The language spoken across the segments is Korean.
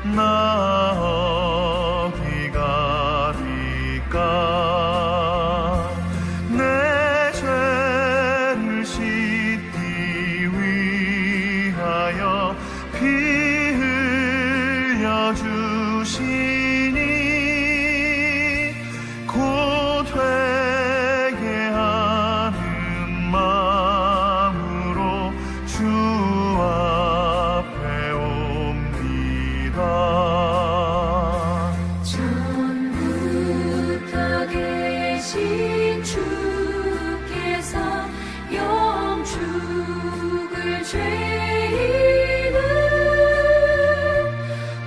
나 어디 가리까. 내 죄를 씻기 위하여 피 흘려 주시니 곧 회개하는 마음으로 주 앞에 옵니다. 전부터 계신 주께서 영 죽을 죄인을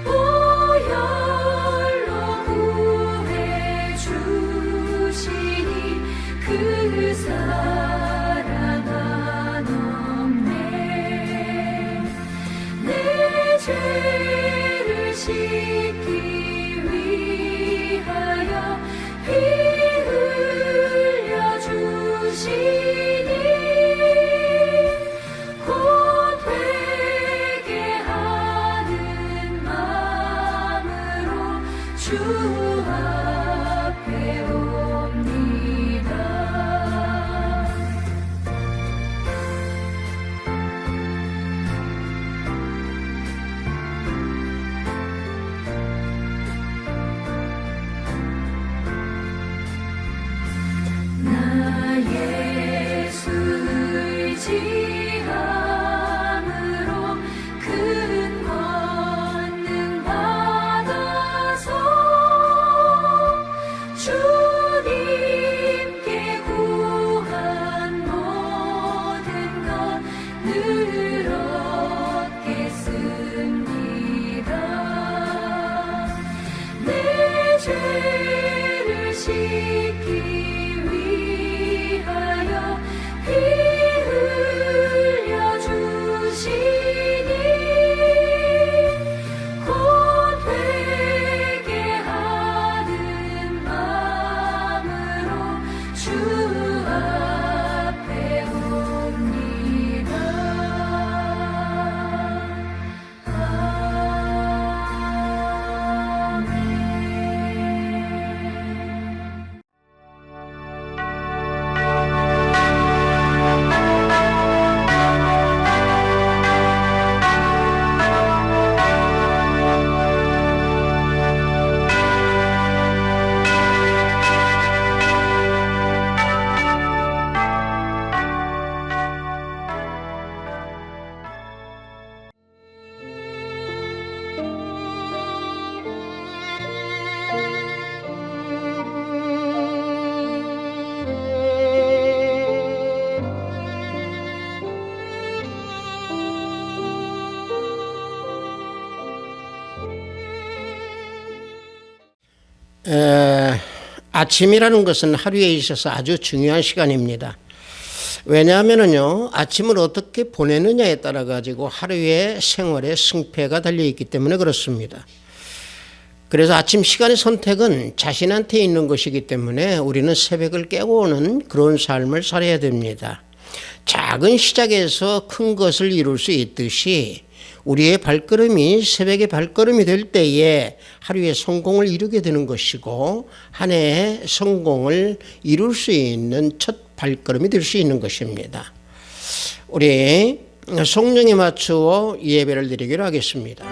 보혈로 구해 주시니 그 사랑 한없네. 내 죄를 씻기 위하여 피 흘려 주시니 곧 회개하는 마음으로 주 앞에 옵니다. 나 예수 의지함으로 큰 권능 받아서 주님께 구한 모든 것 늘 얻겠습니다. 내 죄를 씻기 위하여 피 흘려 주시니 곧 회개하는 마음으로 주 앞에 옵니다. 아침이라는 것은 하루에 있어서 아주 중요한 시간입니다. 왜냐하면요, 아침을 어떻게 보내느냐에 따라 가지고 하루의 생활의 승패가 달려있기 때문에 그렇습니다. 그래서 아침 시간의 선택은 자신한테 있는 것이기 때문에 우리는 새벽을 깨고 오는 그런 삶을 살아야 됩니다. 작은 시작에서 큰 것을 이룰 수 있듯이 우리의 발걸음이 새벽의 발걸음이 될 때에 하루의 성공을 이루게 되는 것이고 한 해의 성공을 이룰 수 있는 첫 발걸음이 될 수 있는 것입니다. 우리 성령에 맞추어 예배를 드리기로 하겠습니다.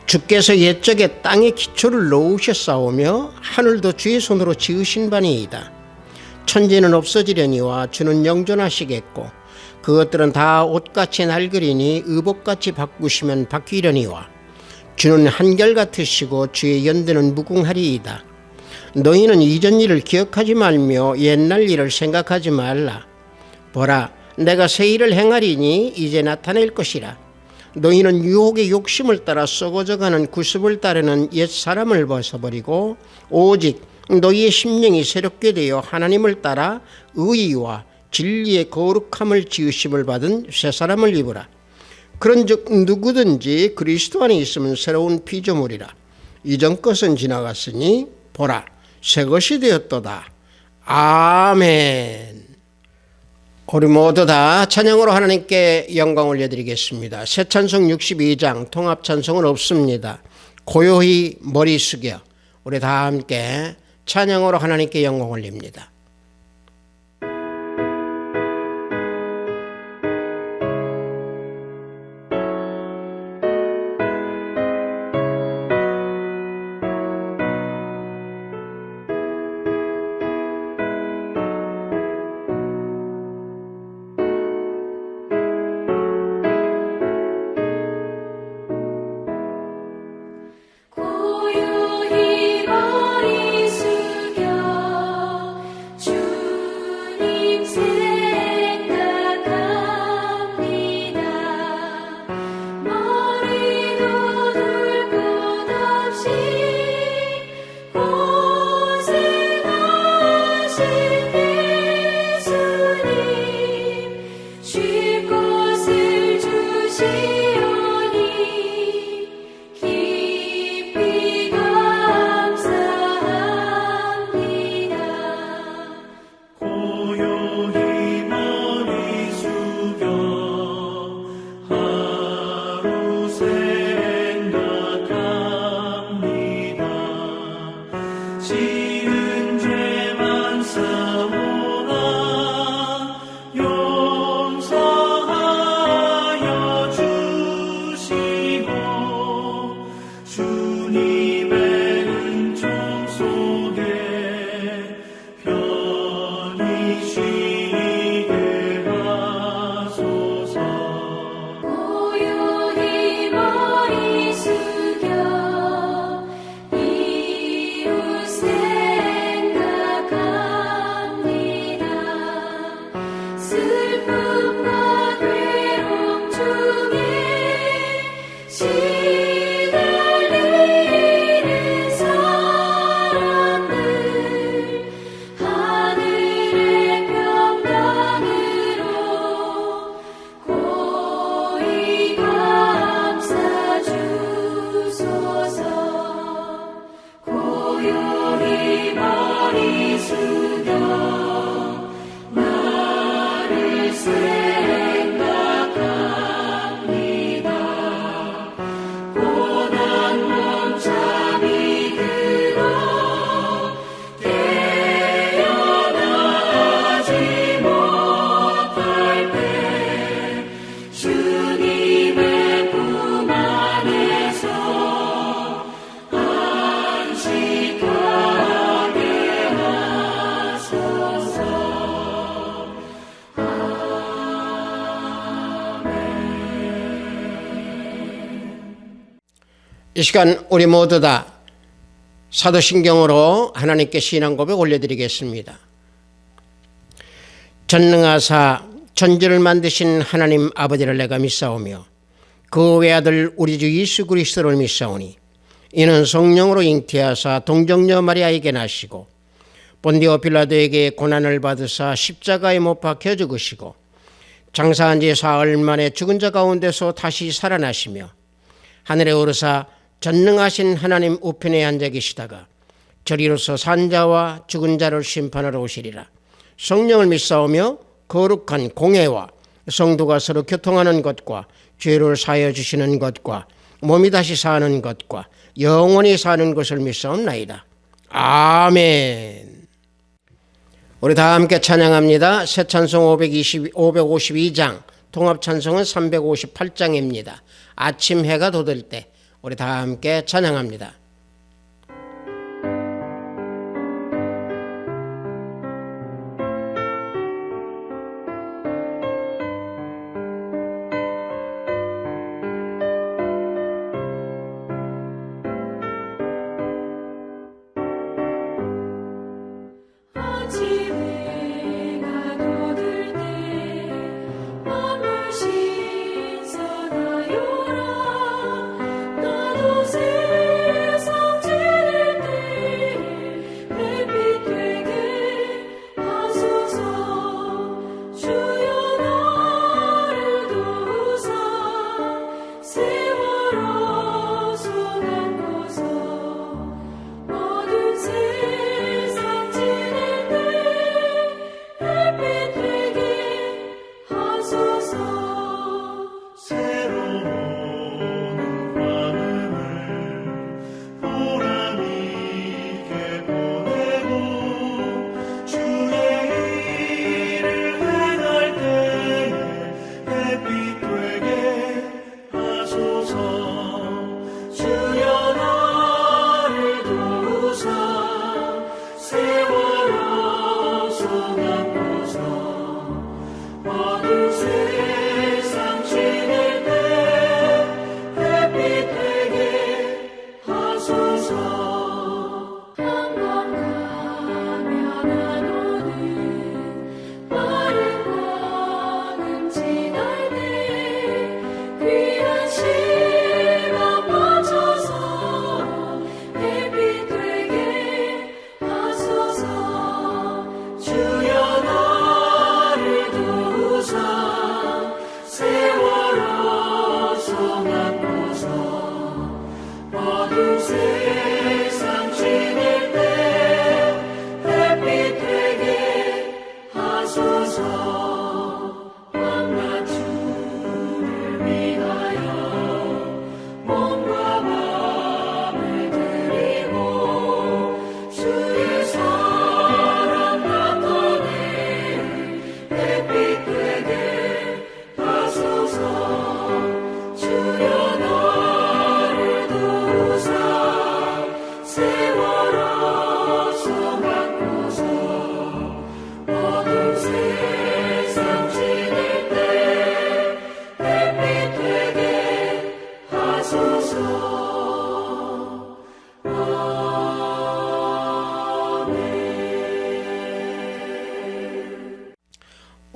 주께서 옛적에 땅에 기초를 놓으셨사오며 하늘도 주의 손으로 지으신 바니이다. 천지는 없어지려니와 주는 영존하시겠고 그것들은 다 옷같이 낡으리니 의복같이 바꾸시면 바뀌려니와 주는 한결같으시고 주의 연대는 무궁하리이다. 너희는 이전 일을 기억하지 말며 옛날 일을 생각하지 말라. 보라, 내가 새 일을 행하리니 이제 나타낼 것이라. 너희는 유혹의 욕심을 따라 썩어져가는 구습을 따르는 옛사람을 벗어버리고 오직 너희의 심령이 새롭게 되어 하나님을 따라 의의와 진리의 거룩함을 지으심을 받은 새 사람을 입으라. 그런즉 누구든지 그리스도 안에 있으면 새로운 피조물이라. 이전 것은 지나갔으니 보라 새 것이 되었도다. 아멘. 우리 모두 다 찬양으로 하나님께 영광 올려드리겠습니다. 새 찬송 62장 통합 찬송은 없습니다. 고요히 머리 숙여 우리 다 함께 찬양으로 하나님께 영광 올립니다. 고요히 머리 숙여 주님 생각합니다. 머리도 둘 것 없이 고생하신 예수님 쉴 곳을 주시오니 깊이 감사합니다. 고요히 머리 숙여 하루 생각합니다. 지은 죄만 사오나 용서하여 주시고 주님의 은총 속에 편히 쉬게 하소서. 고요히 머리 숙여 이웃 생각합니다. 슬픔과 괴로움 중에 시달리는 사람들 하늘의 평강으로 고이 감싸 주소서. 고요히 머리 숙여 나를 생각합니다. 고난 몸참이 들어 깨어나지 못할 때 주님의 품 안에서 안식하게 하소서. 이 시간 우리 모두 다 사도신경으로 하나님께 신앙 고백 올려드리겠습니다. 전능하사 천지를 만드신 하나님 아버지를 내가 믿사오며 그 외아들 우리 주 예수 그리스도를 믿사오니 이는 성령으로 잉태하사 동정녀 마리아에게 나시고 본디오 빌라도에게 고난을 받으사 십자가에 못 박혀 죽으시고 장사한 지 사흘 만에 죽은 자 가운데서 다시 살아나시며 하늘에 오르사 전능하신 하나님 우편에 앉아 계시다가 저리로서 산 자와 죽은 자를 심판하러 오시리라. 성령을 믿사오며 거룩한 공회와 성도가 서로 교통하는 것과 죄를 사하여 주시는 것과 몸이 다시 사는 것과 영원히 사는 것을 믿사옵나이다. 아멘. 우리 다 함께 찬양합니다. 새 찬송 552장, 통합 찬송은 358장입니다. 아침 해가 돋을 때 우리 다 함께 찬양합니다. 아침 해가 돋을 때 만물 신선하여라. 나도 세상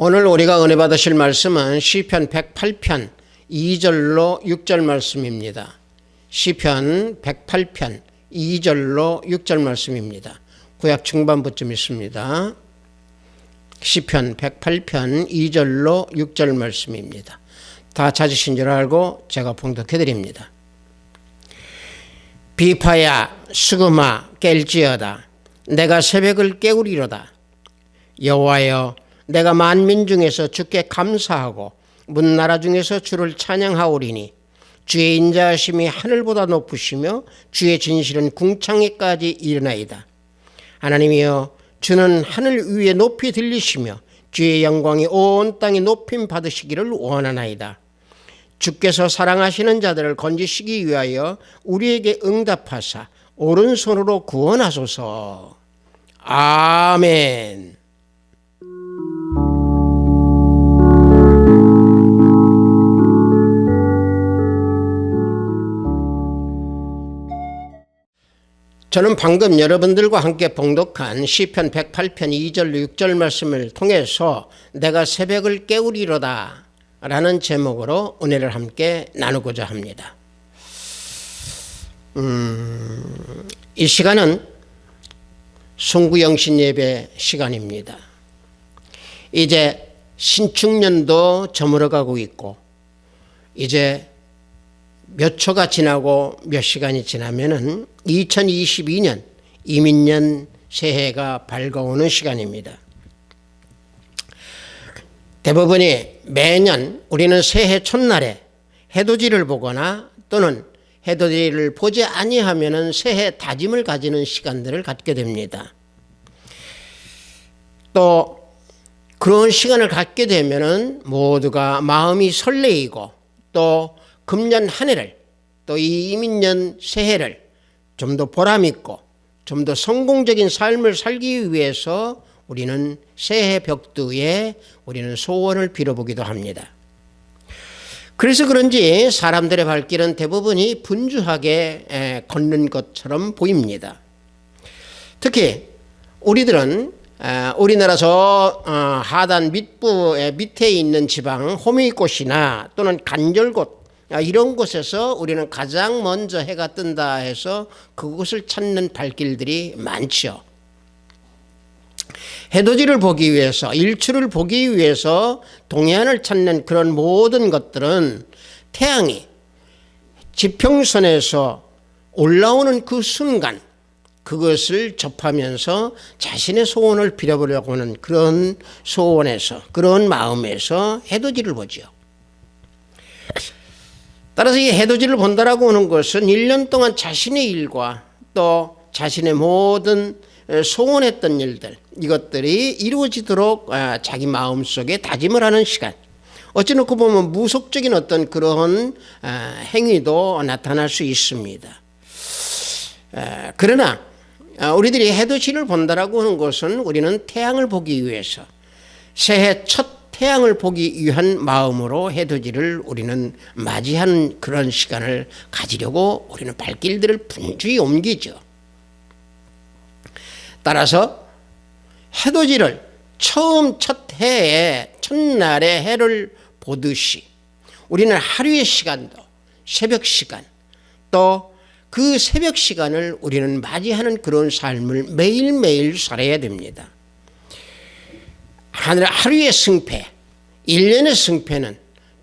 오늘 우리가 은혜 받으실 말씀은 시편 108편 2절로 6절 말씀입니다. 시편 108편 2절로 6절 말씀입니다. 구약 중반부쯤 있습니다. 시편 108편 2절로 6절 말씀입니다. 다 찾으신 줄 알고 제가 봉독해 드립니다. 비파야 수금아 깰지어다. 내가 새벽을 깨우리로다. 여호와여, 내가 만민 중에서 주께 감사하고 문나라 중에서 주를 찬양하오리니 주의 인자하심이 하늘보다 높으시며 주의 진실은 궁창에까지 이르나이다. 하나님이여, 주는 하늘 위에 높이 들리시며 주의 영광이 온 땅에 높임 받으시기를 원하나이다. 주께서 사랑하시는 자들을 건지시기 위하여 우리에게 응답하사 오른손으로 구원하소서. 아멘. 저는 방금 여러분들과 함께 봉독한 시편 108편 2절 6절 말씀을 통해서 내가 새벽을 깨우리로다 라는 제목으로 은혜를 함께 나누고자 합니다. 이 시간은 송구영신 예배 시간입니다. 이제 신축년도 저물어가고 있고 이제 몇 초가 지나고 몇 시간이 지나면은 2022년 이민년 새해가 밝아오는 시간입니다. 대부분이 매년 우리는 새해 첫날에 해돋이를 보거나 또는 해돋이를 보지 아니하면은 새해 다짐을 가지는 시간들을 갖게 됩니다. 또 그런 시간을 갖게 되면은 모두가 마음이 설레이고 또 금년 한 해를 또 이 이민년 새해를 좀 더 보람있고 좀 더 성공적인 삶을 살기 위해서 우리는 새해 벽두에 우리는 소원을 빌어보기도 합니다. 그래서 그런지 사람들의 발길은 대부분이 분주하게 걷는 것처럼 보입니다. 특히 우리들은 우리나라 저 하단 밑부의 밑에 있는 지방 호미곶이나 또는 간절곶 이런 곳에서 우리는 가장 먼저 해가 뜬다 해서 그곳을 찾는 발길들이 많죠. 해돋이를 보기 위해서 일출을 보기 위해서 동해안을 찾는 그런 모든 것들은 태양이 지평선에서 올라오는 그 순간 그것을 접하면서 자신의 소원을 빌어보려고 하는 그런 소원에서 그런 마음에서 해돋이를 보죠. 따라서 이 해돋이를 본다라고 하는 것은 1년 동안 자신의 일과 또 자신의 모든 소원했던 일들 이것들이 이루어지도록 자기 마음속에 다짐을 하는 시간. 어찌 놓고 보면 무속적인 어떤 그런 행위도 나타날 수 있습니다. 그러나 우리들이 해돋이를 본다라고 하는 것은 우리는 태양을 보기 위해서 새해 첫 태양을 보기 위한 마음으로 해돋이를 우리는 맞이하는 그런 시간을 가지려고 우리는 발길들을 분주히 옮기죠. 따라서 해돋이를 처음 첫 해에 첫날에 해를 보듯이 우리는 하루의 시간도 새벽 시간 또 그 새벽 시간을 우리는 맞이하는 그런 삶을 매일매일 살아야 됩니다. 하루의 승패, 1년의 승패는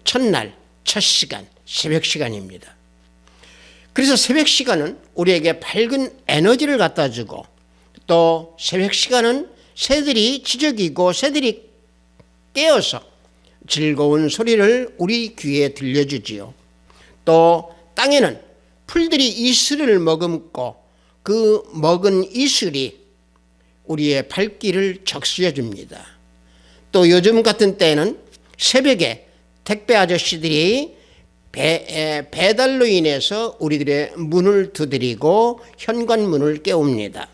첫날, 첫 시간, 새벽 시간입니다. 그래서 새벽 시간은 우리에게 밝은 에너지를 갖다 주고 또 새벽 시간은 새들이 지저귀고 새들이 깨어서 즐거운 소리를 우리 귀에 들려주지요. 또 땅에는 풀들이 이슬을 머금고 그 먹은 이슬이 우리의 발길을 적시해 줍니다. 또 요즘 같은 때는 새벽에 택배 아저씨들이 배달로 인해서 우리들의 문을 두드리고 현관문을 깨웁니다.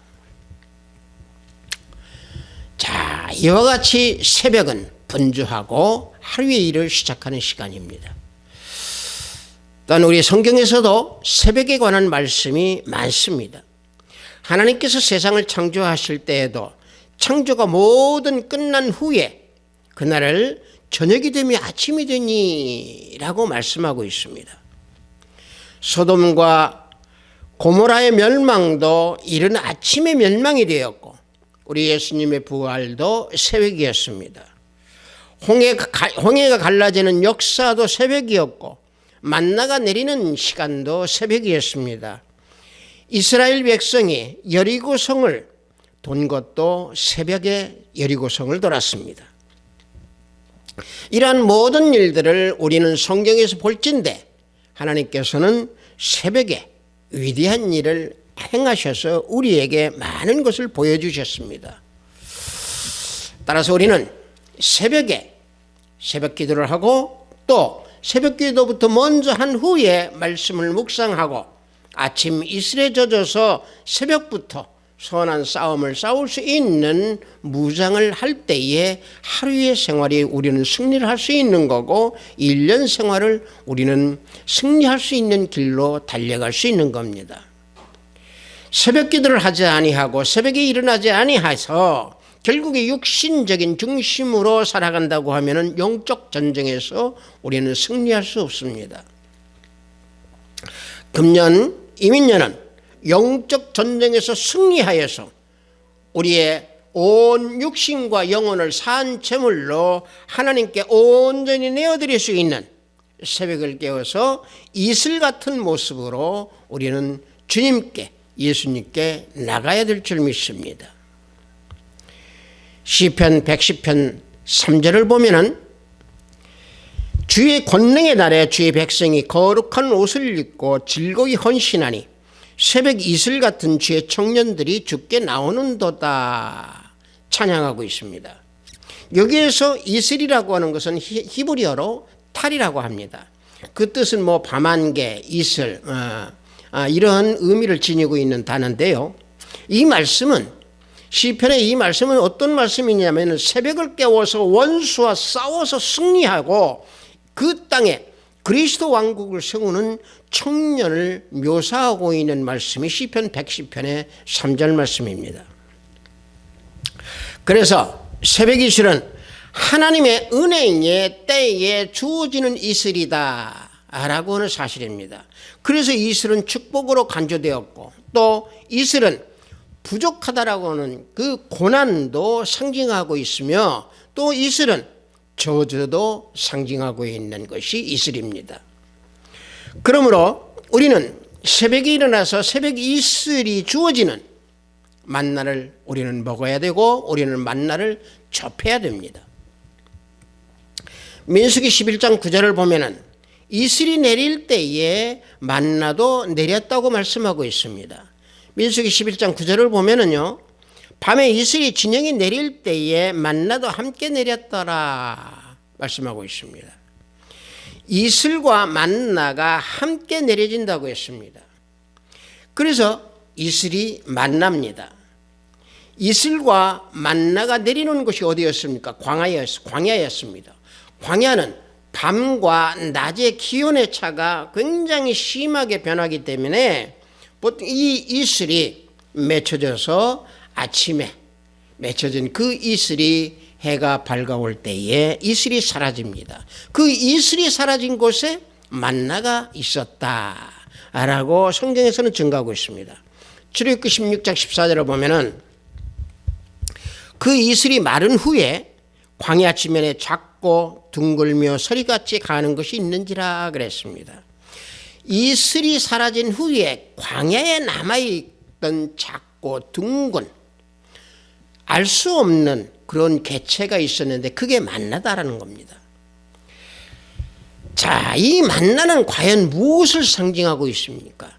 자, 이와 같이 새벽은 분주하고 하루의 일을 시작하는 시간입니다. 또한 우리 성경에서도 새벽에 관한 말씀이 많습니다. 하나님께서 세상을 창조하실 때에도 창조가 모든 끝난 후에 그날을 저녁이 되며 아침이 되니 라고 말씀하고 있습니다. 소돔과 고모라의 멸망도 이른 아침의 멸망이 되었고 우리 예수님의 부활도 새벽이었습니다. 홍해가 갈라지는 역사도 새벽이었고 만나가 내리는 시간도 새벽이었습니다. 이스라엘 백성이 여리고성을 돈 것도 새벽에 여리고성을 돌았습니다. 이러한 모든 일들을 우리는 성경에서 볼진대 하나님께서는 새벽에 위대한 일을 행하셔서 우리에게 많은 것을 보여주셨습니다. 따라서 우리는 새벽에 새벽 기도를 하고 또 새벽 기도부터 먼저 한 후에 말씀을 묵상하고 아침 이슬에 젖어서 새벽부터 선한 싸움을 싸울 수 있는 무장을 할 때에 하루의 생활이 우리는 승리를 할 수 있는 거고 1년 생활을 우리는 승리할 수 있는 길로 달려갈 수 있는 겁니다. 새벽 기도를 하지 아니하고 새벽에 일어나지 아니해서 결국에 육신적인 중심으로 살아간다고 하면은 영적 전쟁에서 우리는 승리할 수 없습니다. 금년 이민년은 영적 전쟁에서 승리하여서 우리의 온 육신과 영혼을 산 제물로 하나님께 온전히 내어드릴 수 있는 새벽을 깨워서 이슬 같은 모습으로 우리는 주님께 예수님께 나가야 될 줄 믿습니다. 시편 110편 3절을 보면은 주의 권능의 날에 주의 백성이 거룩한 옷을 입고 즐거이 헌신하니 새벽 이슬 같은 주의 청년들이 주께 나오는도다 찬양하고 있습니다. 여기에서 이슬이라고 하는 것은 히브리어로 탈이라고 합니다. 그 뜻은 뭐 밤안개, 이슬 이런 의미를 지니고 있는 단어인데요. 이 말씀은 시편의 이 말씀은 어떤 말씀이냐면 새벽을 깨워서 원수와 싸워서 승리하고 그 땅에 그리스도 왕국을 세우는 청년을 묘사하고 있는 말씀이 시편 110편의 3절 말씀입니다. 그래서 새벽 이슬은 하나님의 은혜의 때에 주어지는 이슬이다 라고 하는 사실입니다. 그래서 이슬은 축복으로 간주되었고 또 이슬은 부족하다라고 하는 그 고난도 상징하고 있으며 또 이슬은 저주도 상징하고 있는 것이 이슬입니다. 그러므로 우리는 새벽에 일어나서 새벽 이슬이 주어지는 만나를 우리는 먹어야 되고 우리는 만나를 접해야 됩니다. 민수기 11장 9절을 보면은 이슬이 내릴 때에 만나도 내렸다고 말씀하고 있습니다. 민수기 11장 9절을 보면은요. 밤에 이슬이 진영이 내릴 때에 만나도 함께 내렸더라 말씀하고 있습니다. 이슬과 만나가 함께 내려진다고 했습니다. 그래서 이슬이 만납니다. 이슬과 만나가 내리는 곳이 어디였습니까? 광야였습니다. 광야는 밤과 낮의 기온의 차가 굉장히 심하게 변하기 때문에 보통 이 이슬이 맺혀져서 아침에 맺혀진 그 이슬이 해가 밝아올 때에 이슬이 사라집니다. 그 이슬이 사라진 곳에 만나가 있었다라고 성경에서는 증거하고 있습니다. 출애굽기 16장 14절을 보면은 그 이슬이 마른 후에 광야 지면에 작고 둥글며 서리같이 가는 것이 있는지라 그랬습니다. 이슬이 사라진 후에 광야에 남아있던 작고 둥근 알 수 없는 그런 개체가 있었는데 그게 만나다라는 겁니다. 자, 이 만나는 과연 무엇을 상징하고 있습니까?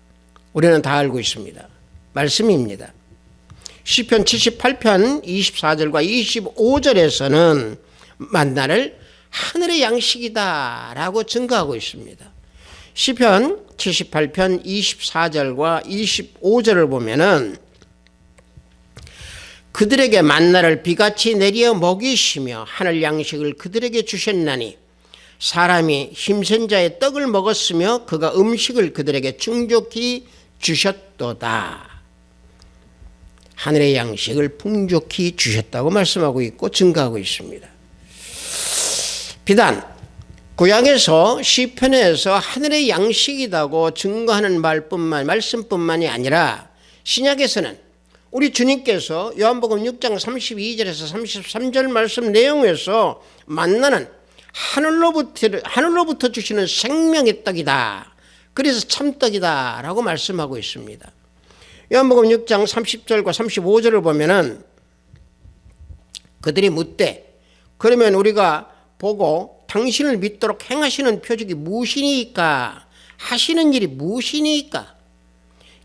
우리는 다 알고 있습니다. 말씀입니다. 시편 78편 24절과 25절에서는 만나를 하늘의 양식이다라고 증거하고 있습니다. 시편 78편 24절과 25절을 보면은 그들에게 만나를 비같이 내려 먹이시며 하늘 양식을 그들에게 주셨나니 사람이 힘센 자의 떡을 먹었으며 그가 음식을 그들에게 충족히 주셨도다. 하늘의 양식을 풍족히 주셨다고 말씀하고 있고 증거하고 있습니다. 비단 구약에서 시편에서 하늘의 양식이라고 증거하는 말씀뿐만이 아니라 신약에서는 우리 주님께서 요한복음 6장 32절에서 33절 말씀 내용에서 만나는 하늘로부터 주시는 생명의 떡이다. 그래서 참떡이다 라고 말씀하고 있습니다. 요한복음 6장 30절과 35절을 보면은 그들이 묻되 그러면 우리가 보고 당신을 믿도록 행하시는 표적이 무엇이니까 하시는 일이 무엇이니까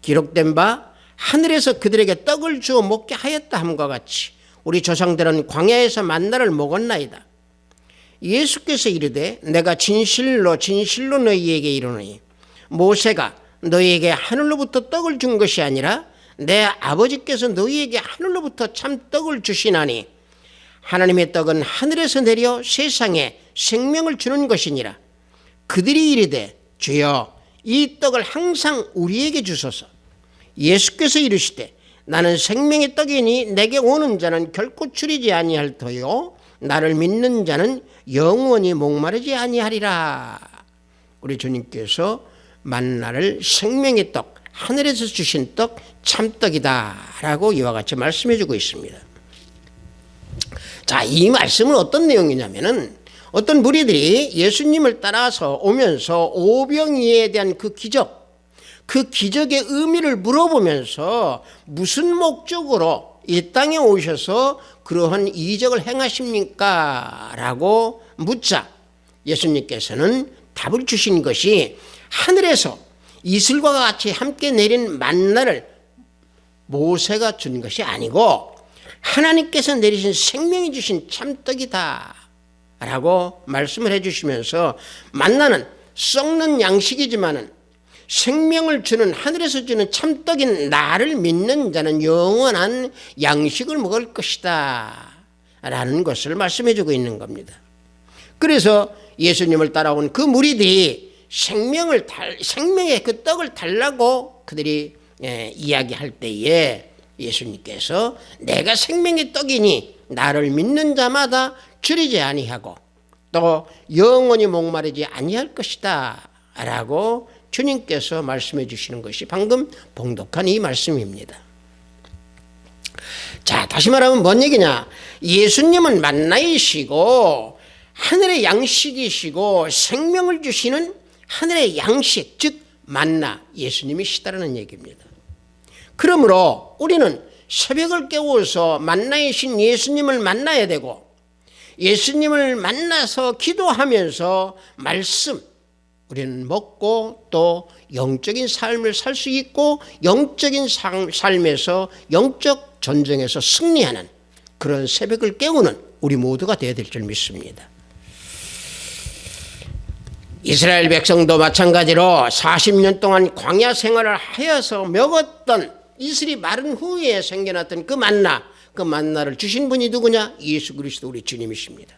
기록된 바 하늘에서 그들에게 떡을 주어 먹게 하였다 함과 같이 우리 조상들은 광야에서 만나를 먹었나이다. 예수께서 이르되 내가 진실로 진실로 너희에게 이르노니 모세가 너희에게 하늘로부터 떡을 준 것이 아니라 내 아버지께서 너희에게 하늘로부터 참 떡을 주시나니 하나님의 떡은 하늘에서 내려 세상에 생명을 주는 것이니라. 그들이 이르되 주여 이 떡을 항상 우리에게 주소서. 예수께서 이르시되 나는 생명의 떡이니 내게 오는 자는 결코 추리지 아니할 터요 나를 믿는 자는 영원히 목마르지 아니하리라. 우리 주님께서 만나를 생명의 떡, 하늘에서 주신 떡, 참떡이다 라고 이와 같이 말씀해 주고 있습니다. 자, 이 말씀은 어떤 내용이냐면은 어떤 무리들이 예수님을 따라서 오면서 오병이에 대한 그 기적의 의미를 물어보면서 무슨 목적으로 이 땅에 오셔서 그러한 이적을 행하십니까? 라고 묻자 예수님께서는 답을 주신 것이 하늘에서 이슬과 같이 함께 내린 만나를 모세가 준 것이 아니고 하나님께서 내리신 생명이 주신 참떡이다 라고 말씀을 해주시면서 만나는 썩는 양식이지만은 생명을 주는 하늘에서 주는 참떡인 나를 믿는 자는 영원한 양식을 먹을 것이다 라는 것을 말씀해 주고 있는 겁니다. 그래서 예수님을 따라온 그 무리들이 생명의 그 떡을 달라고 그들이 이야기할 때에 예수님께서 내가 생명의 떡이니 나를 믿는 자마다 줄이지 아니하고 또 영원히 목마르지 아니할 것이다 라고 주님께서 말씀해 주시는 것이 방금 봉독한 이 말씀입니다. 자, 다시 말하면 뭔 얘기냐? 예수님은 만나이시고 하늘의 양식이시고 생명을 주시는 하늘의 양식, 즉 만나 예수님이시다라는 얘기입니다. 그러므로 우리는 새벽을 깨워서 만나이신 예수님을 만나야 되고 예수님을 만나서 기도하면서 말씀 우리는 먹고 또 영적인 삶을 살 수 있고 영적인 삶에서 영적 전쟁에서 승리하는 그런 새벽을 깨우는 우리 모두가 되어야 될 줄 믿습니다. 이스라엘 백성도 마찬가지로 40년 동안 광야 생활을 하여서 먹었던 이슬이 마른 후에 생겨났던 그 만나를 주신 분이 누구냐? 예수 그리스도 우리 주님이십니다.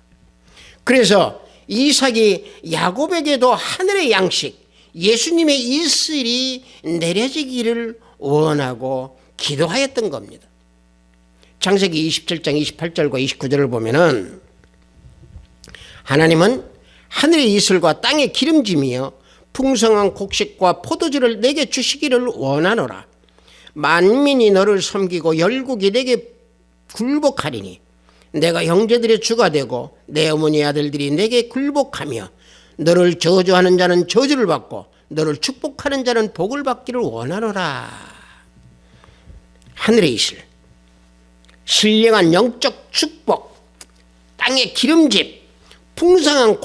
그래서 이삭이 야곱에게도 하늘의 양식 예수님의 이슬이 내려지기를 원하고 기도하였던 겁니다. 창세기 27장 28절과 29절을 보면은 하나님은 하늘의 이슬과 땅의 기름짐이여 풍성한 곡식과 포도주를 내게 주시기를 원하노라. 만민이 너를 섬기고 열국이 내게 굴복하리니 내가 형제들의 주가 되고 내 어머니 아들들이 내게 굴복하며 너를 저주하는 자는 저주를 받고 너를 축복하는 자는 복을 받기를 원하노라. 하늘의 이슬, 신령한 영적 축복, 땅의 기름짐, 풍성한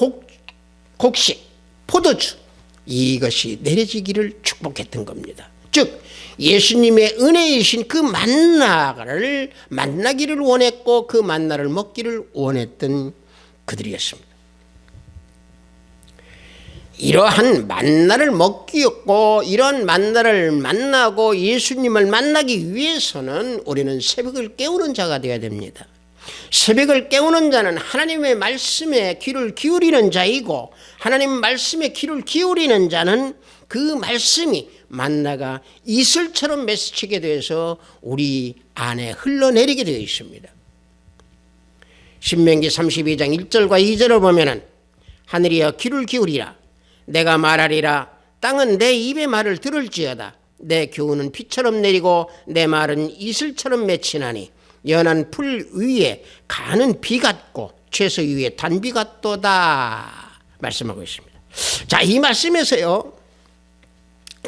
곡식, 포도주, 이것이 내려지기를 축복했던 겁니다. 즉 예수님의 은혜이신 그 만나를 만나기를 원했고 그 만나를 먹기를 원했던 그들이었습니다. 이러한 만나를 먹기였고 이러한 만나를 만나고 예수님을 만나기 위해서는 우리는 새벽을 깨우는 자가 되어야 됩니다. 새벽을 깨우는 자는 하나님의 말씀에 귀를 기울이는 자이고 하나님 말씀에 귀를 기울이는 자는 그 말씀이 만나가 이슬처럼 맺히게 돼서 우리 안에 흘러내리게 되어 있습니다. 신명기 32장 1절과 2절을 보면은 하늘이여 귀를 기울이라. 내가 말하리라. 땅은 내 입의 말을 들을지어다. 내 교훈은 비처럼 내리고 내 말은 이슬처럼 맺히나니 연한 풀 위에 가는 비 같고 채소 위에 단비 같도다 말씀하고 있습니다. 자, 이 말씀에서요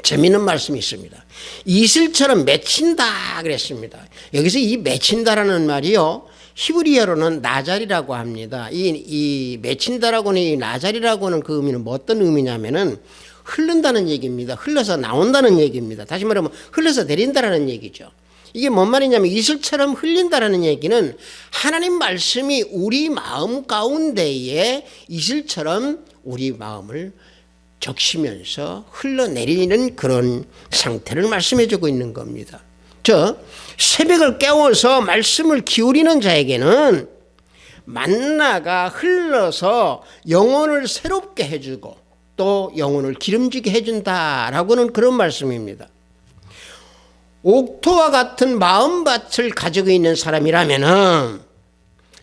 재미있는 말씀이 있습니다. 이슬처럼 맺힌다 그랬습니다. 여기서 이 맺힌다라는 말이요 히브리어로는 나잘이라고 합니다. 이 맺힌다라고는 이 나잘이라고는 그 의미는 뭐 어떤 의미냐면은 흐른다는 얘기입니다. 흘러서 나온다는 얘기입니다. 다시 말하면 흘러서 내린다라는 얘기죠. 이게 뭔 말이냐면 이슬처럼 흘린다라는 얘기는 하나님 말씀이 우리 마음 가운데에 이슬처럼 우리 마음을 적시면서 흘러내리는 그런 상태를 말씀해 주고 있는 겁니다. 새벽을 깨워서 말씀을 기울이는 자에게는 만나가 흘러서 영혼을 새롭게 해주고 또 영혼을 기름지게 해준다라고는 그런 말씀입니다. 옥토와 같은 마음밭을 가지고 있는 사람이라면은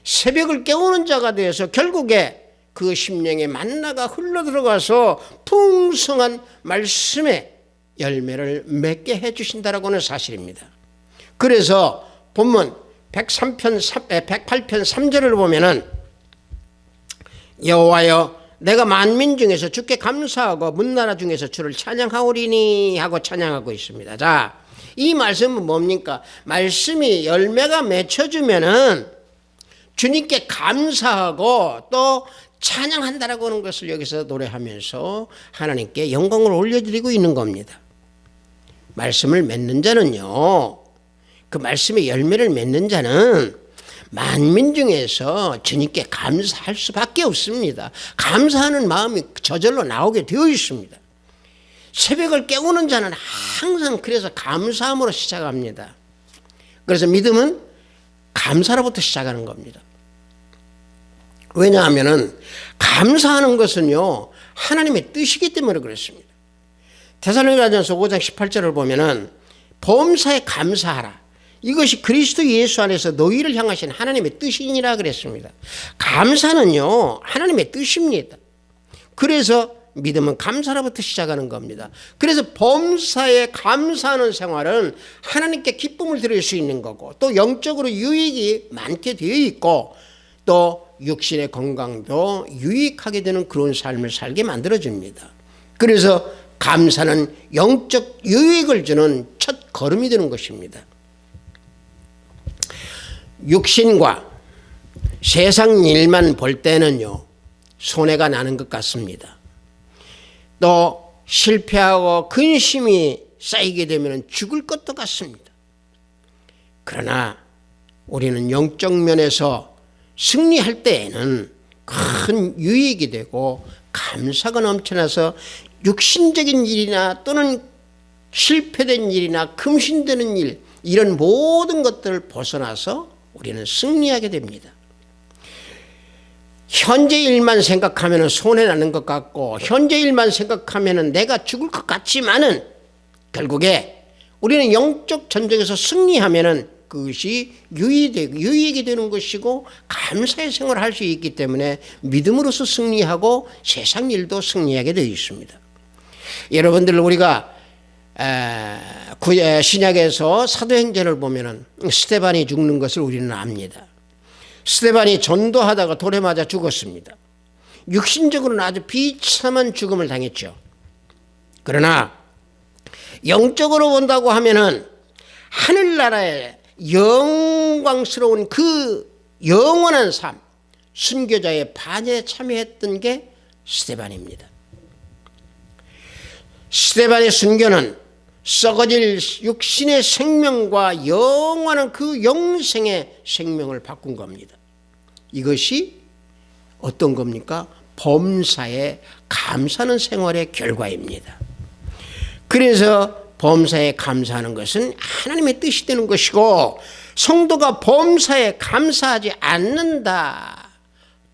새벽을 깨우는 자가 되어서 결국에 그 심령의 만나가 흘러들어가서 풍성한 말씀의 열매를 맺게 해주신다라고 하는 사실입니다. 그래서 본문 108편 3절을 보면은 여호와여 내가 만민 중에서 주께 감사하고 문나라 중에서 주를 찬양하오리니 하고 찬양하고 있습니다. 자, 이 말씀은 뭡니까? 말씀이 열매가 맺혀주면은 주님께 감사하고 또 찬양한다라고 하는 것을 여기서 노래하면서 하나님께 영광을 올려드리고 있는 겁니다. 말씀을 맺는 자는요, 그 말씀의 열매를 맺는 자는 만민 중에서 주님께 감사할 수밖에 없습니다. 감사하는 마음이 저절로 나오게 되어 있습니다. 새벽을 깨우는 자는 항상 그래서 감사함으로 시작합니다. 그래서 믿음은 감사로부터 시작하는 겁니다. 왜냐하면 감사하는 것은요 하나님의 뜻이기 때문에 그렇습니다. 데살로니가전서 5장 18절을 보면은 범사에 감사하라. 이것이 그리스도 예수 안에서 너희를 향하신 하나님의 뜻이니라 그랬습니다. 감사는요 하나님의 뜻입니다. 그래서 믿음은 감사로부터 시작하는 겁니다. 그래서 범사에 감사하는 생활은 하나님께 기쁨을 드릴 수 있는 거고 또 영적으로 유익이 많게 되어 있고 또 육신의 건강도 유익하게 되는 그런 삶을 살게 만들어줍니다. 그래서 감사는 영적 유익을 주는 첫 걸음이 되는 것입니다. 육신과 세상 일만 볼 때는요 손해가 나는 것 같습니다. 또 실패하고 근심이 쌓이게 되면 죽을 것도 같습니다. 그러나 우리는 영적 면에서 승리할 때에는 큰 유익이 되고 감사가 넘쳐나서 육신적인 일이나 또는 실패된 일이나 금신되는 일 이런 모든 것들을 벗어나서 우리는 승리하게 됩니다. 현재 일만 생각하면 손해나는 것 같고 현재 일만 생각하면 내가 죽을 것 같지만은 결국에 우리는 영적 전쟁에서 승리하면 그것이 유익이 되는 것이고 감사의 생활을 할 수 있기 때문에 믿음으로서 승리하고 세상 일도 승리하게 되어 있습니다. 여러분들 우리가 신약에서 사도행전을 보면은 스데반이 죽는 것을 우리는 압니다. 스데반이 전도하다가 돌에 맞아 죽었습니다. 육신적으로는 아주 비참한 죽음을 당했죠. 그러나 영적으로 본다고 하면은 하늘나라의 영광스러운 그 영원한 삶, 순교자의 반에 참여했던 게 스데반입니다. 스데반의 순교는 썩어질 육신의 생명과 영원한 그 영생의 생명을 바꾼 겁니다. 이것이 어떤 겁니까? 범사에 감사하는 생활의 결과입니다. 그래서 범사에 감사하는 것은 하나님의 뜻이 되는 것이고 성도가 범사에 감사하지 않는다.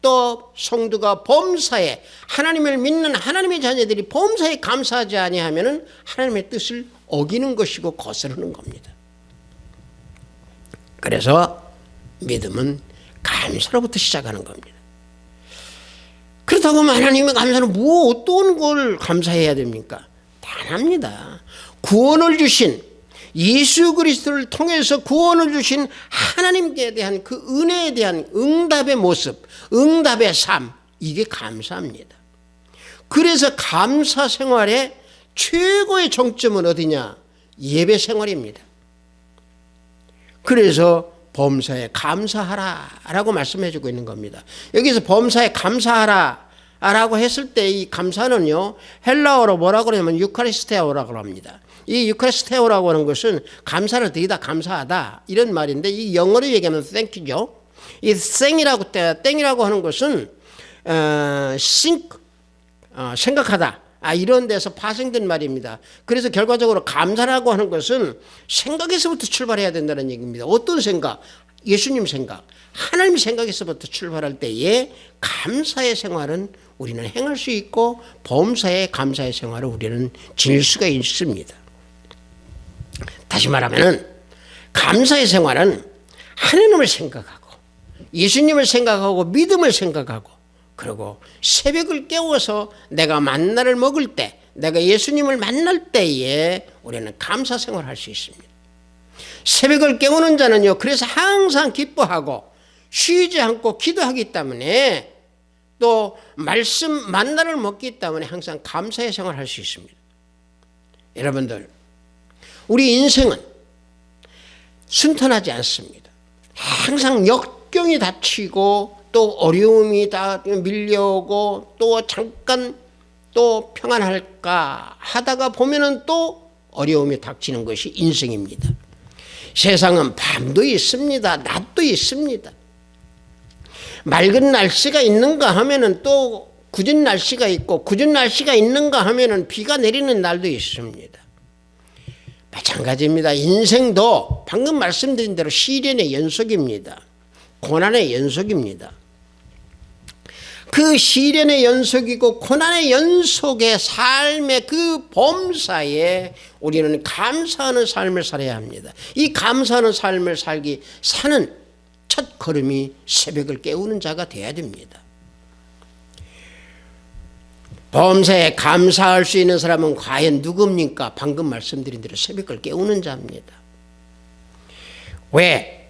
또 성도가 범사에 하나님을 믿는 하나님의 자녀들이 범사에 감사하지 아니하면은 하나님의 뜻을 어기는 것이고 거스르는 겁니다. 그래서 믿음은 감사로부터 시작하는 겁니다. 그렇다고 하나님의 감사는 뭐 어떤 걸 감사해야 됩니까? 단합니다. 구원을 주신 예수 그리스도를 통해서 구원을 주신 하나님께 대한 그 은혜에 대한 응답의 모습, 응답의 삶, 이게 감사합니다. 그래서 감사 생활의 최고의 정점은 어디냐? 예배 생활입니다. 그래서 범사에 감사하라라고 말씀해 주고 있는 겁니다. 여기서 범사에 감사하라라고 했을 때 이 감사는요, 헬라어로 뭐라고 그러냐면 유카리스테오라고 합니다. 이 유카리스테오라고 하는 것은 감사를 드리다, 감사하다 이런 말인데, 이 영어로 얘기하면 thank죠. 이 땡이라고 하는 것은 think, 생각하다, 이런 데서 파생된 말입니다. 그래서 결과적으로 감사라고 하는 것은 생각에서부터 출발해야 된다는 얘기입니다. 어떤 생각? 예수님 생각, 하나님 생각에서부터 출발할 때에 감사의 생활은 우리는 행할 수 있고, 범사의 감사의 생활을 우리는 지닐 수가 있습니다. 다시 말하면 감사의 생활은 하나님을 생각하고, 예수님을 생각하고, 믿음을 생각하고, 그리고 새벽을 깨워서 내가 만나를 먹을 때, 내가 예수님을 만날 때에 우리는 감사 생활을 할 수 있습니다. 새벽을 깨우는 자는요, 그래서 항상 기뻐하고 쉬지 않고 기도하기 때문에, 또 말씀 만나를 먹기 때문에 항상 감사의 생활을 할 수 있습니다. 여러분들, 우리 인생은 순탄하지 않습니다. 항상 역경이 닥치고, 또 어려움이 다 밀려오고, 또 잠깐 또 평안할까 하다가 보면은 또 어려움이 닥치는 것이 인생입니다. 세상은 밤도 있습니다. 낮도 있습니다. 맑은 날씨가 있는가 하면은 또 굳은 날씨가 있고, 굳은 날씨가 있는가 하면은 비가 내리는 날도 있습니다. 마찬가지입니다. 인생도 방금 말씀드린 대로 시련의 연속입니다. 고난의 연속입니다. 그 시련의 연속이고 고난의 연속의 삶의 그 범사에 우리는 감사하는 삶을 살아야 합니다. 이 감사하는 삶을 사는 첫 걸음이 새벽을 깨우는 자가 되어야 됩니다. 범사에 감사할 수 있는 사람은 과연 누굽니까? 방금 말씀드린 대로 새벽을 깨우는 자입니다. 왜?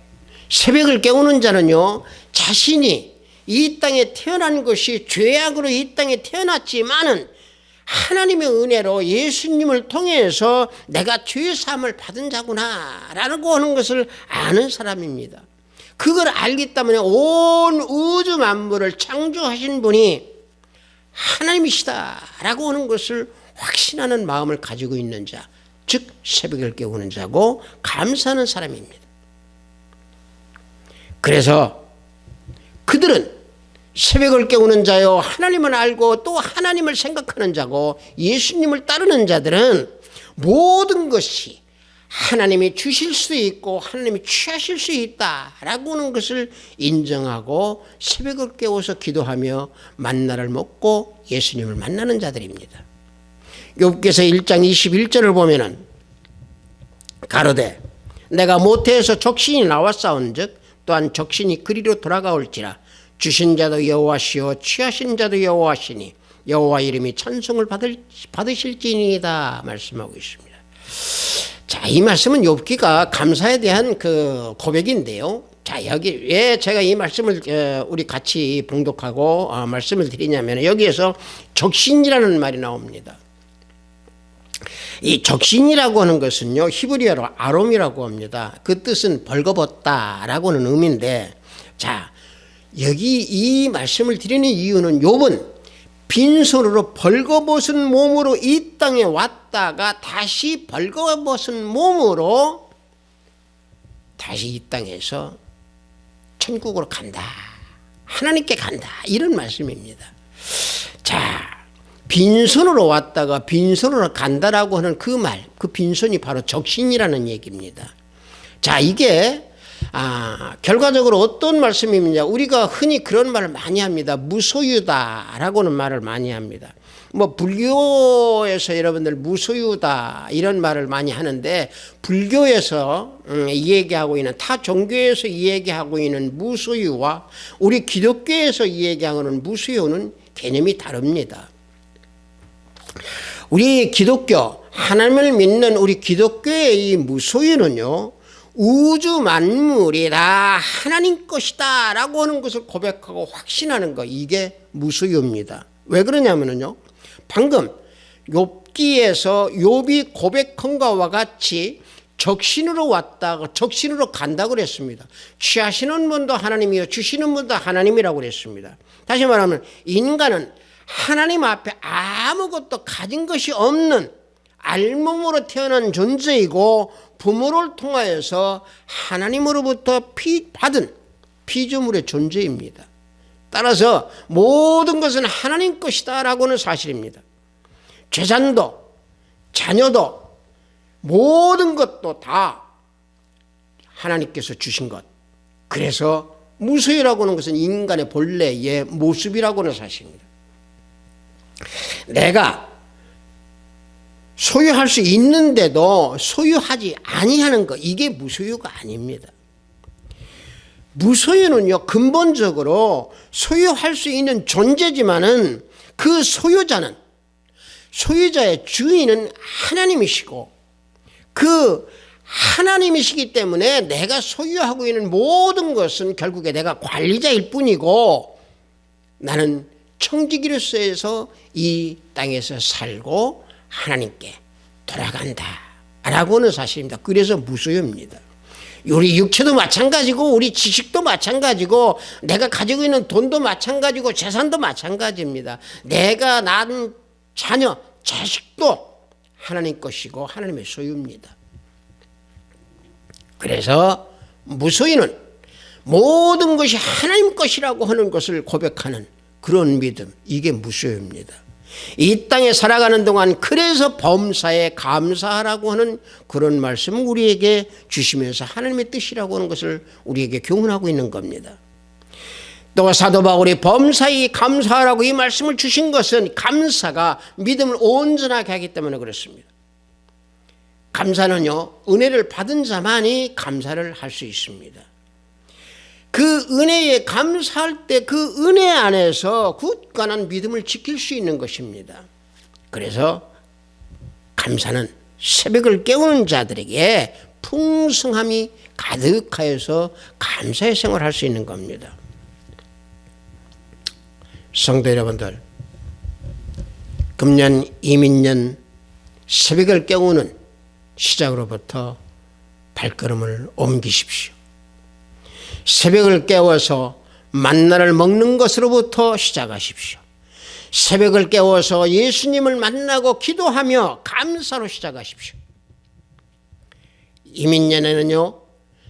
새벽을 깨우는 자는요, 자신이 이 땅에 태어난 것이 죄악으로 이 땅에 태어났지만은 하나님의 은혜로 예수님을 통해서 내가 죄사함을 받은 자구나 라고 하는 것을 아는 사람입니다. 그걸 알기 때문에 온 우주 만물을 창조하신 분이 하나님이시다 라고 하는 것을 확신하는 마음을 가지고 있는 자, 즉 새벽을 깨우는 자고 감사하는 사람입니다. 그래서 그들은 새벽을 깨우는 자요, 하나님을 알고 또 하나님을 생각하는 자고, 예수님을 따르는 자들은 모든 것이 하나님이 주실 수 있고 하나님이 취하실 수 있다라고 하는 것을 인정하고 새벽을 깨워서 기도하며 만나를 먹고 예수님을 만나는 자들입니다. 욥기서 1장 21절을 보면은 가로되 내가 모태에서 적신이 나왔사온즉 또한 적신이 그리로 돌아가올지라 주신 자도 여호와시요 취하신 자도 여호와시니 여호와 이름이 찬송을 받으실지니이다 말씀하고 있습니다. 자, 이 말씀은 욥기가 감사에 대한 그 고백인데요. 자, 여기에 제가 이 말씀을 우리 같이 봉독하고 말씀을 드리냐면, 여기에서 적신이라는 말이 나옵니다. 이 적신이라고 하는 것은요, 히브리어로 아롬이라고 합니다. 그 뜻은 벌거벗다라고 하는 의미인데, 자, 여기 이 말씀을 드리는 이유는 욥은 빈손으로 벌거벗은 몸으로 이 땅에 왔다가 다시 벌거벗은 몸으로 다시 이 땅에서 천국으로 간다, 하나님께 간다, 이런 말씀입니다. 자, 빈손으로 왔다가 빈손으로 간다라고 하는 그 말, 그 빈손이 바로 적신이라는 얘기입니다. 자, 이게 결과적으로 어떤 말씀입니까? 우리가 흔히 그런 말을 많이 합니다. 무소유다라고 하는 말을 많이 합니다. 뭐 불교에서 여러분들 무소유다 이런 말을 많이 하는데, 불교에서 이야기하고 있는, 타 종교에서 이야기하고 있는 무소유와 우리 기독교에서 이야기하는 무소유는 개념이 다릅니다. 우리 기독교, 하나님을 믿는 우리 기독교의 이 무소유는요, 우주 만물이 다 하나님 것이다 라고 하는 것을 고백하고 확신하는 거, 이게 무소유입니다. 왜 그러냐면요, 방금 욥기에서 욥이 고백한 것과 같이 적신으로 왔다가 적신으로 간다고 그랬습니다. 취하시는 분도 하나님이요 주시는 분도 하나님이라고 그랬습니다. 다시 말하면 인간은 하나님 앞에 아무것도 가진 것이 없는 알몸으로 태어난 존재이고 부모를 통하여서 하나님으로부터 받은 피조물의 존재입니다. 따라서 모든 것은 하나님 것이다 라고 하는 사실입니다. 재산도 자녀도 모든 것도 다 하나님께서 주신 것. 그래서 무소유라고 하는 것은 인간의 본래의 모습이라고 하는 사실입니다. 내가 소유할 수 있는데도 소유하지 아니하는 것, 이게 무소유가 아닙니다. 무소유는요, 근본적으로 소유할 수 있는 존재지만은 그 소유자는, 소유자의 주인은 하나님이시고 그 하나님이시기 때문에 내가 소유하고 있는 모든 것은 결국에 내가 관리자일 뿐이고 나는 청지기로서 이 땅에서 살고 하나님께 돌아간다 라고 하는 사실입니다. 그래서 무소유입니다. 우리 육체도 마찬가지고 우리 지식도 마찬가지고 내가 가지고 있는 돈도 마찬가지고 재산도 마찬가지입니다. 내가 낳은 자녀, 자식도 하나님 것이고 하나님의 소유입니다. 그래서 무소유는 모든 것이 하나님 것이라고 하는 것을 고백하는 그런 믿음, 이게 무소유입니다. 이 땅에 살아가는 동안 그래서 범사에 감사하라고 하는 그런 말씀을 우리에게 주시면서 하나님의 뜻이라고 하는 것을 우리에게 교훈하고 있는 겁니다. 또 사도 바울이 범사에 감사하라고 이 말씀을 주신 것은 감사가 믿음을 온전하게 하기 때문에 그렇습니다. 감사는요, 은혜를 받은 자만이 감사를 할 수 있습니다. 그 은혜에 감사할 때 그 은혜 안에서 굳건한 믿음을 지킬 수 있는 것입니다. 그래서 감사는 새벽을 깨우는 자들에게 풍성함이 가득하여서 감사의 생활을 할 수 있는 겁니다. 성도 여러분들, 금년 이민년 새벽을 깨우는 시작으로부터 발걸음을 옮기십시오. 새벽을 깨워서 만나를 먹는 것으로부터 시작하십시오. 새벽을 깨워서 예수님을 만나고 기도하며 감사로 시작하십시오. 이민년에는요,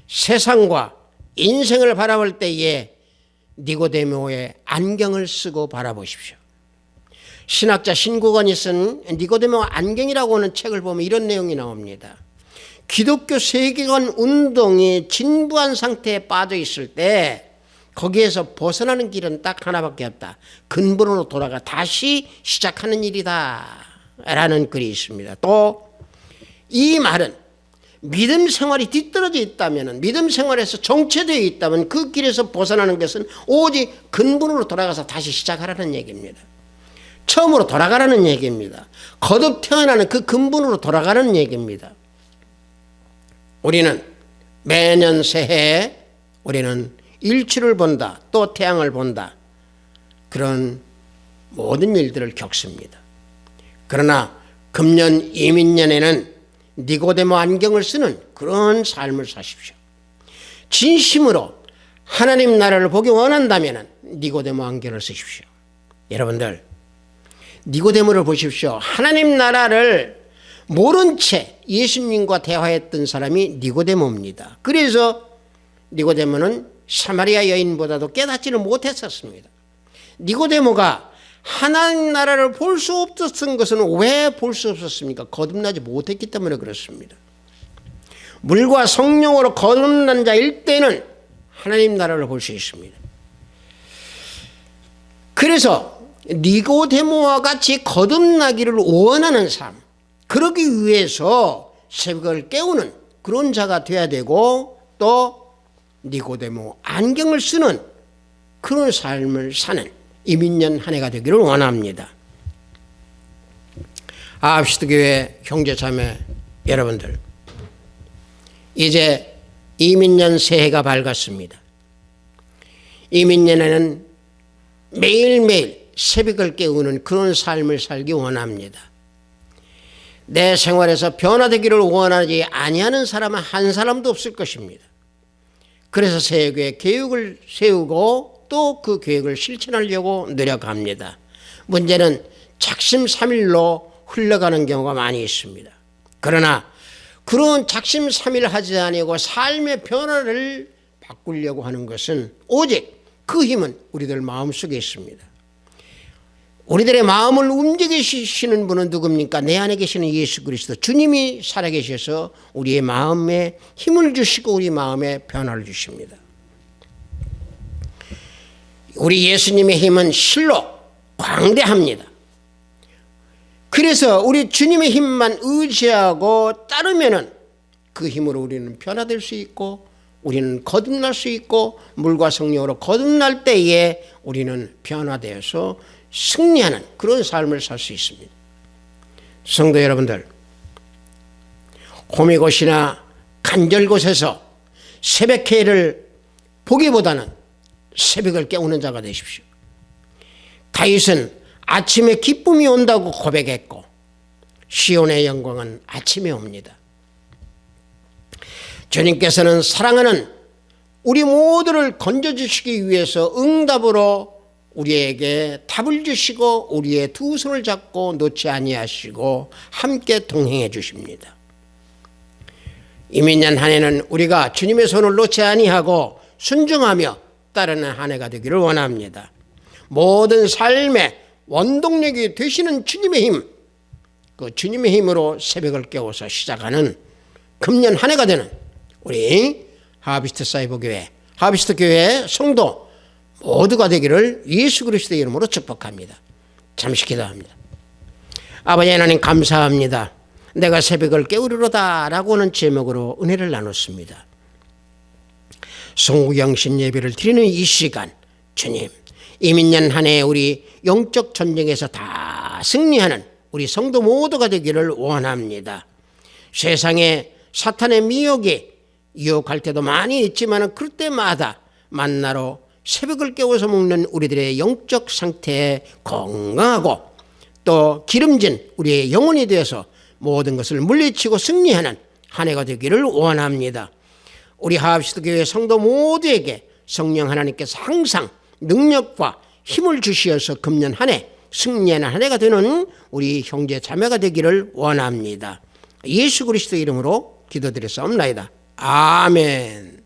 세상과 인생을 바라볼 때에 니고데모의 안경을 쓰고 바라보십시오. 신학자 신구건이 쓴 니고데모 안경이라고 하는 책을 보면 이런 내용이 나옵니다. 기독교 세계관 운동이 진부한 상태에 빠져 있을 때 거기에서 벗어나는 길은 딱 하나밖에 없다. 근본으로 돌아가 다시 시작하는 일이다 라는 글이 있습니다. 또 이 말은 믿음 생활이 뒤떨어져 있다면, 믿음 생활에서 정체되어 있다면 그 길에서 벗어나는 것은 오직 근본으로 돌아가서 다시 시작하라는 얘기입니다. 처음으로 돌아가라는 얘기입니다. 거듭 태어나는 그 근본으로 돌아가는 얘기입니다. 우리는 매년 새해에 우리는 일출을 본다, 또 태양을 본다, 그런 모든 일들을 겪습니다. 그러나 금년 이민년에는 니고데모 안경을 쓰는 그런 삶을 사십시오. 진심으로 하나님 나라를 보기 원한다면 니고데모 안경을 쓰십시오. 여러분들, 니고데모를 보십시오. 하나님 나라를 모른 채 예수님과 대화했던 사람이 니고데모입니다. 그래서 니고데모는 사마리아 여인보다도 깨닫지를 못했었습니다. 니고데모가 하나님 나라를 볼 수 없었던 것은 왜 볼 수 없었습니까? 거듭나지 못했기 때문에 그렇습니다. 물과 성령으로 거듭난 자일 때는 하나님 나라를 볼 수 있습니다. 그래서 니고데모와 같이 거듭나기를 원하는 삶, 그러기 위해서 새벽을 깨우는 그런 자가 되어야 되고, 또 니고데모 안경을 쓰는 그런 삶을 사는, 이민년 한 해가 되기를 원합니다. 하합시드교회 형제자매 여러분들, 이제 이민년 새해가 밝았습니다. 이민년에는 매일매일 새벽을 깨우는 그런 삶을 살기 원합니다. 내 생활에서 변화되기를 원하지 아니하는 사람은 한 사람도 없을 것입니다. 그래서 새해교회 계획을 세우고 또 그 계획을 실천하려고 노력합니다. 문제는 작심삼일로 흘러가는 경우가 많이 있습니다. 그러나 그런 작심삼일하지 아니고 삶의 변화를 바꾸려고 하는 것은 오직 그 힘은 우리들 마음속에 있습니다. 우리들의 마음을 움직이시는 분은 누굽니까? 내 안에 계시는 예수 그리스도 주님이 살아계셔서 우리의 마음에 힘을 주시고 우리 마음에 변화를 주십니다. 우리 예수님의 힘은 실로 광대합니다. 그래서 우리 주님의 힘만 의지하고 따르면은 그 힘으로 우리는 변화될 수 있고 우리는 거듭날 수 있고 물과 성령으로 거듭날 때에 우리는 변화되어서 승리하는 그런 삶을 살 수 있습니다. 성도 여러분들, 호미곶이나 간절곶에서 새벽회를 보기보다는 새벽을 깨우는 자가 되십시오. 다윗은 아침에 기쁨이 온다고 고백했고 시온의 영광은 아침에 옵니다. 주님께서는 사랑하는 우리 모두를 건져주시기 위해서 응답으로 우리에게 답을 주시고 우리의 두 손을 잡고 놓지 아니하시고 함께 동행해 주십니다. 이민년 한 해는 우리가 주님의 손을 놓지 아니하고 순종하며 따르는 한 해가 되기를 원합니다. 모든 삶의 원동력이 되시는 주님의 힘, 그 주님의 힘으로 새벽을 깨워서 시작하는 금년 한 해가 되는 우리 하비스트 사이버교회, 하비스트 교회 성도 모두가 되기를 예수 그리스도의 이름으로 축복합니다. 잠시 기도합니다. 아버지 하나님 감사합니다. 내가 새벽을 깨우리로다 라고 하는 제목으로 은혜를 나눴습니다. 송구영신 예배를 드리는 이 시간, 주님 이민년 한 해 우리 영적 전쟁에서 다 승리하는 우리 성도 모두가 되기를 원합니다. 세상에 사탄의 미혹이 유혹할 때도 많이 있지만 그럴 때마다 만나러 새벽을 깨워서 먹는 우리들의 영적 상태에 건강하고 또 기름진 우리의 영혼이 되어서 모든 것을 물리치고 승리하는 한 해가 되기를 원합니다. 우리 하합시드 교회 성도 모두에게 성령 하나님께서 항상 능력과 힘을 주시어서 금년 한 해 승리하는 한 해가 되는 우리 형제 자매가 되기를 원합니다. 예수 그리스도 이름으로 기도드렸사옵나이다. 아멘.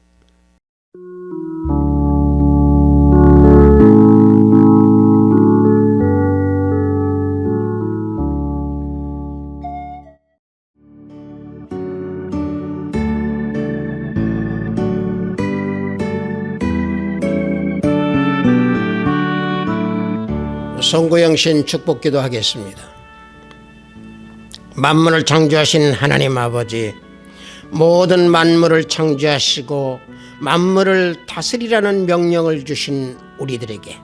송구영신 축복기도 하겠습니다. 만물을 창조하신 하나님 아버지, 모든 만물을 창조하시고 만물을 다스리라는 명령을 주신 우리들에게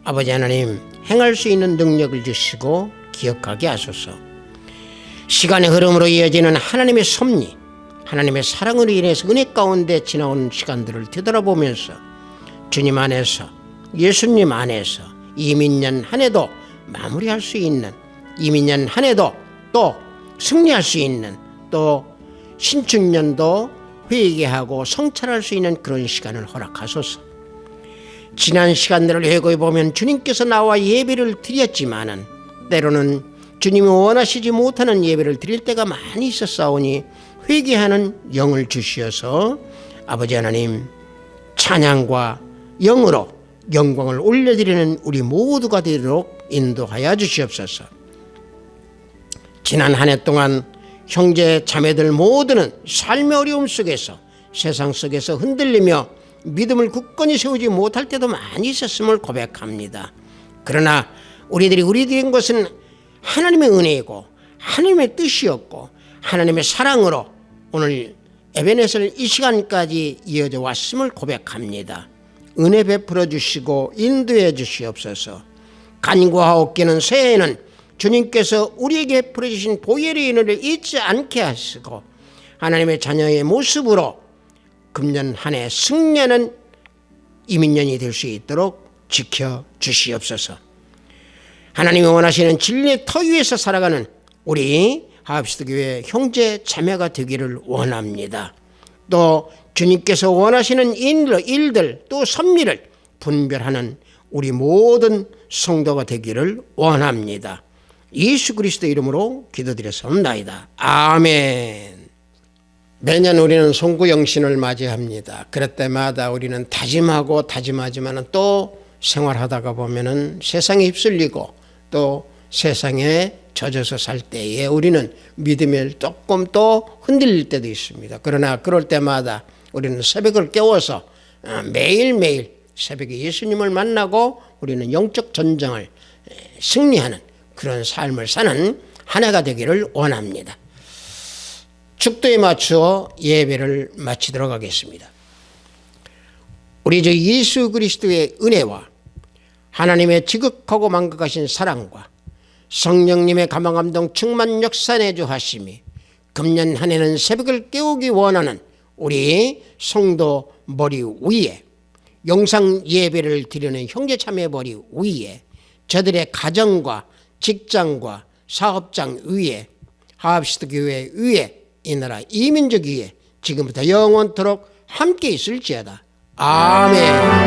아버지 하나님 행할 수 있는 능력을 주시고 기억하게 하소서. 시간의 흐름으로 이어지는 하나님의 섭리, 하나님의 사랑으로 인해서 은혜 가운데 지나온 시간들을 되돌아보면서 주님 안에서, 예수님 안에서 이민년 한 해도 마무리할 수 있는, 이민년 한 해도 또 승리할 수 있는, 또 신축년도 회개하고 성찰할 수 있는 그런 시간을 허락하소서. 지난 시간들을 회고해 보면 주님께서 나와 예배를 드렸지만은 때로는 주님이 원하시지 못하는 예배를 드릴 때가 많이 있었사오니 회개하는 영을 주시어서 아버지 하나님 찬양과 영으로 영광을 올려드리는 우리 모두가 되도록 인도하여 주시옵소서. 지난 한 해 동안 형제 자매들 모두는 삶의 어려움 속에서, 세상 속에서 흔들리며 믿음을 굳건히 세우지 못할 때도 많이 있었음을 고백합니다. 그러나 우리들이 된 것은 하나님의 은혜이고 하나님의 뜻이었고 하나님의 사랑으로 오늘 에베네셀 이 시간까지 이어져 왔음을 고백합니다. 은혜 베풀어 주시고 인도해 주시옵소서. 간구하옵기는 새해에는 주님께서 우리에게 베풀어 주신 보혈의 은혜를 잊지 않게 하시고 하나님의 자녀의 모습으로 금년 한 해 승리하는 이민년이 될 수 있도록 지켜 주시옵소서. 하나님이 원하시는 진리의 터 위에서 살아가는 우리 하합시드 교회 형제 자매가 되기를 원합니다. 또 주님께서 원하시는 일들 또 섭리를 분별하는 우리 모든 성도가 되기를 원합니다. 예수 그리스도 이름으로 기도드렸사옵나이다. 아멘. 매년 우리는 송구영신을 맞이합니다. 그럴 때마다 우리는 다짐하고 다짐하지만 또 생활하다가 보면은 세상에 휩쓸리고 또 세상에 젖어서 살 때에 우리는 믿음을 조금 또 흔들릴 때도 있습니다. 그러나 그럴 때마다 우리는 새벽을 깨워서 매일매일 새벽에 예수님을 만나고 우리는 영적 전쟁을 승리하는 그런 삶을 사는 한 해가 되기를 원합니다. 축도에 맞추어 예배를 마치도록 하겠습니다. 우리 주 예수 그리스도의 은혜와 하나님의 지극하고 만극하신 사랑과 성령님의 감화감동 충만 역사 내주하심이 금년 한 해는 새벽을 깨우기 원하는 우리 성도 머리 위에 영상 예배를 드리는 형제자매 머리 위에 저들의 가정과 직장과 사업장 위에 하합시드 교회 위에 이 나라 이민족 위에 지금부터 영원토록 함께 있을지어다. 아멘.